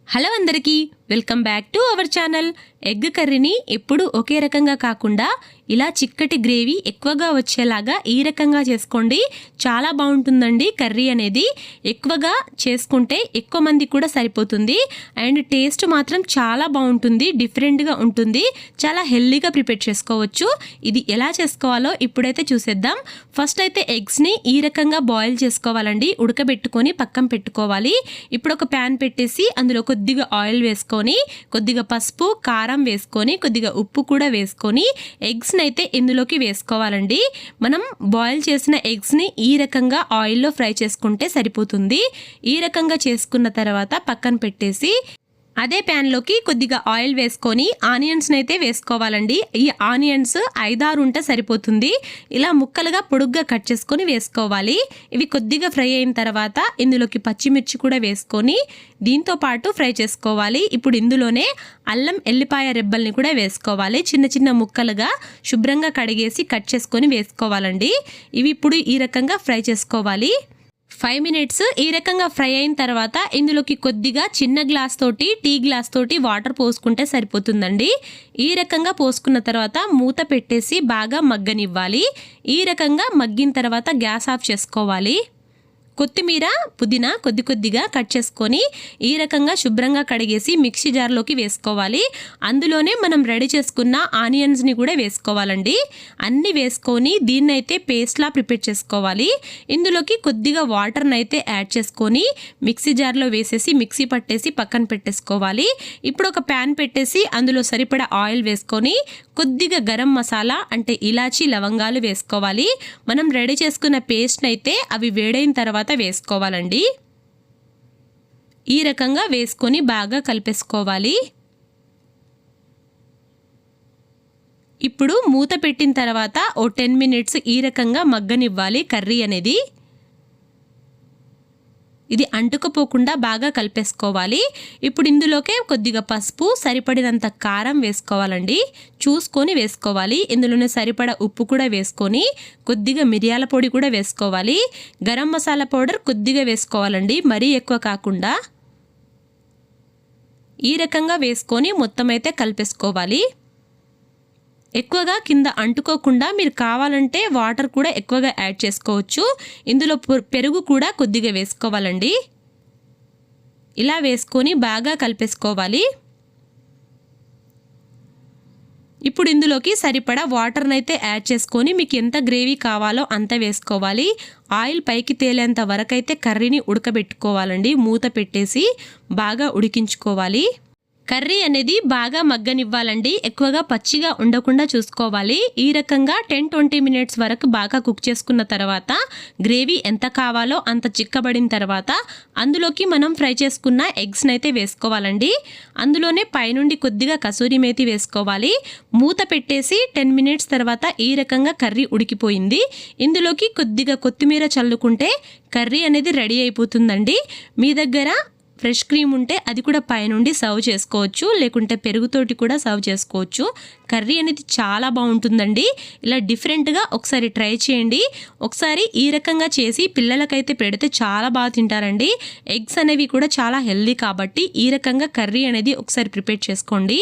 Hello అందరికీ welcome back to our channel. Egg కర్రీని ఎప్పుడు ఒకే రకంగా కాకుండా ఇలా చిక్కటి గ్రేవీ ఎక్కువగా వచ్చేలాగా ఈ రకంగా చేసుకోండి. చాలా బాగుంటుందండి. కర్రీ అనేది ఎక్కువగా చేసుకుంటే ఎక్కువ మంది కూడా సరిపోతుంది. అండ్ టేస్ట్ మాత్రం చాలా బాగుంటుంది, డిఫరెంట్గా ఉంటుంది. చాలా హెల్దీగా ప్రిపేర్ చేసుకోవచ్చు. ఇది ఎలా చేసుకోవాలో ఇప్పుడైతే చూసేద్దాం. ఫస్ట్ అయితే ఎగ్స్ని ఈ రకంగా బాయిల్ చేసుకోవాలండి. ఉడకబెట్టుకొని పక్కన పెట్టుకోవాలి. ఇప్పుడు ఒక ప్యాన్ పెట్టేసి అందులో కొద్దిగా ఆయిల్ వేసుకొని, కొద్దిగా పసుపు, కారం వేసుకొని, కొద్దిగా ఉప్పు కూడా వేసుకొని ఎగ్స్ని అయితే ఇందులోకి వేసుకోవాలండి. మనం బాయిల్ చేసిన ఎగ్స్ని ఈ రకంగా ఆయిల్లో ఫ్రై చేసుకుంటే సరిపోతుంది. ఈ రకంగా చేసుకున్న తర్వాత పక్కన పెట్టేసి అదే ప్యాన్లోకి కొద్దిగా ఆయిల్ వేసుకొని ఆనియన్స్ని అయితే వేసుకోవాలండి. ఈ ఆనియన్స్ 5-6 ఉంటే సరిపోతుంది. ఇలా ముక్కలుగా పొడుగ్గా కట్ చేసుకొని వేసుకోవాలి. ఇవి కొద్దిగా ఫ్రై అయిన తర్వాత ఇందులోకి పచ్చిమిర్చి కూడా వేసుకొని దీంతో పాటు ఫ్రై చేసుకోవాలి. ఇప్పుడు ఇందులోనే అల్లం ఎల్లిపాయ రెబ్బల్ని కూడా వేసుకోవాలి. చిన్న చిన్న ముక్కలుగా శుభ్రంగా కడిగేసి కట్ చేసుకొని వేసుకోవాలండి. ఇవి ఇప్పుడు ఈ రకంగా ఫ్రై చేసుకోవాలి. 5 మినిట్స్ ఈ రకంగా ఫ్రై అయిన తర్వాత ఇందులోకి కొద్దిగా చిన్న గ్లాస్ తోటి, టీ గ్లాస్ తోటి వాటర్ పోసుకుంటే సరిపోతుందండి. ఈ రకంగా పోసుకున్న తర్వాత మూత పెట్టేసి బాగా మగ్గనివ్వాలి. ఈ రకంగా మగ్గిన తర్వాత గ్యాస్ ఆఫ్ చేసుకోవాలి. కొత్తిమీర, పుదీనా కొద్దిగా కట్ చేసుకొని ఈ రకంగా శుభ్రంగా కడిగేసి మిక్సీ జార్లోకి వేసుకోవాలి. అందులోనే మనం రెడీ చేసుకున్న ఆనియన్స్ని కూడా వేసుకోవాలండి. అన్నీ వేసుకొని దీన్నైతే పేస్ట్లా ప్రిపేర్ చేసుకోవాలి. ఇందులోకి కొద్దిగా వాటర్ని అయితే యాడ్ చేసుకొని మిక్సీ జార్లో వేసేసి మిక్సీ పట్టేసి పక్కన పెట్టేసుకోవాలి. ఇప్పుడు ఒక ప్యాన్ పెట్టేసి అందులో సరిపడా ఆయిల్ వేసుకొని కొద్దిగా గరం మసాలా అంటే ఇలాచీ, లవంగాలు వేసుకోవాలి. మనం రెడీ చేసుకున్న పేస్ట్ని అయితే అవి వేడైన తర్వాత వేసుకోవాలండి. ఈ రకంగా వేసుకొని బాగా కలిపేసుకోవాలి. ఇప్పుడు మూత పెట్టిన తర్వాత ఓ 10 మినిట్స్ ఈ రకంగా మగ్గనివ్వాలి. కర్రీ అనేది ఇది అంటుకుపోకుండా బాగా కలిపేసుకోవాలి. ఇప్పుడు ఇందులోకే కొద్దిగా పసుపు, సరిపడినంత కారం వేసుకోవాలండి. చూసుకొని వేసుకోవాలి. ఇందులోనే సరిపడా ఉప్పు కూడా వేసుకొని కొద్దిగా మిరియాల పొడి కూడా వేసుకోవాలి. గరం మసాలా పౌడర్ కొద్దిగా వేసుకోవాలండి, మరీ ఎక్కువ కాకుండా. ఈ రకంగా వేసుకొని మొత్తం అయితే కలిపేసుకోవాలి. ఎక్కువగా కింద అంటుకోకుండా మీరు కావాలంటే వాటర్ కూడా ఎక్కువగా యాడ్ చేసుకోవచ్చు. ఇందులో పెరుగు కూడా కొద్దిగా వేసుకోవాలండి. ఇలా వేసుకొని బాగా కలిపేసుకోవాలి. ఇప్పుడు ఇందులోకి సరిపడా వాటర్ని అయితే యాడ్ చేసుకొని మీకు ఎంత గ్రేవీ కావాలో అంత వేసుకోవాలి. ఆయిల్ పైకి తేలేంత వరకు అయితే కర్రీని ఉడకబెట్టుకోవాలండి. మూత పెట్టేసి బాగా ఉడికించుకోవాలి. కర్రీ అనేది బాగా మగ్గనివ్వాలండి. ఎక్కువగా పచ్చిగా ఉండకుండా చూసుకోవాలి. ఈ రకంగా 10-20 మినిట్స్ వరకు బాగా కుక్ చేసుకున్న తర్వాత గ్రేవీ ఎంత కావాలో అంత చిక్కబడిన తర్వాత అందులోకి మనం ఫ్రై చేసుకున్న ఎగ్స్ని అయితే వేసుకోవాలండి. అందులోనే పైనుండి కొద్దిగా కసూరి మేతి వేసుకోవాలి. మూత పెట్టేసి 10 మినిట్స్ తర్వాత ఈ రకంగా కర్రీ ఉడికిపోయింది. ఇందులోకి కొద్దిగా కొత్తిమీర చల్లుకుంటే కర్రీ అనేది రెడీ అయిపోతుందండి. మీ దగ్గర ఫ్రెష్ క్రీమ్ ఉంటే అది కూడా పైనుండి సర్వ్ చేసుకోవచ్చు, లేకుంటే పెరుగుతోటి కూడా సర్వ్ చేసుకోవచ్చు. కర్రీ అనేది చాలా బాగుంటుందండి. ఇలా డిఫరెంట్గా ఒకసారి ట్రై చేయండి. ఒకసారి ఈ రకంగా చేసి పిల్లలకైతే పెడితే చాలా బాగా తింటారండి. ఎగ్స్ అనేవి కూడా చాలా హెల్దీ కాబట్టి ఈ రకంగా కర్రీ అనేది ఒకసారి ప్రిపేర్ చేసుకోండి.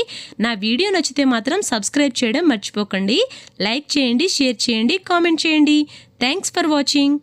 నా వీడియో నచ్చితే మాత్రం సబ్స్క్రైబ్ చేయడం మర్చిపోకండి. లైక్ చేయండి, షేర్ చేయండి, కామెంట్ చేయండి. Thanks for watching.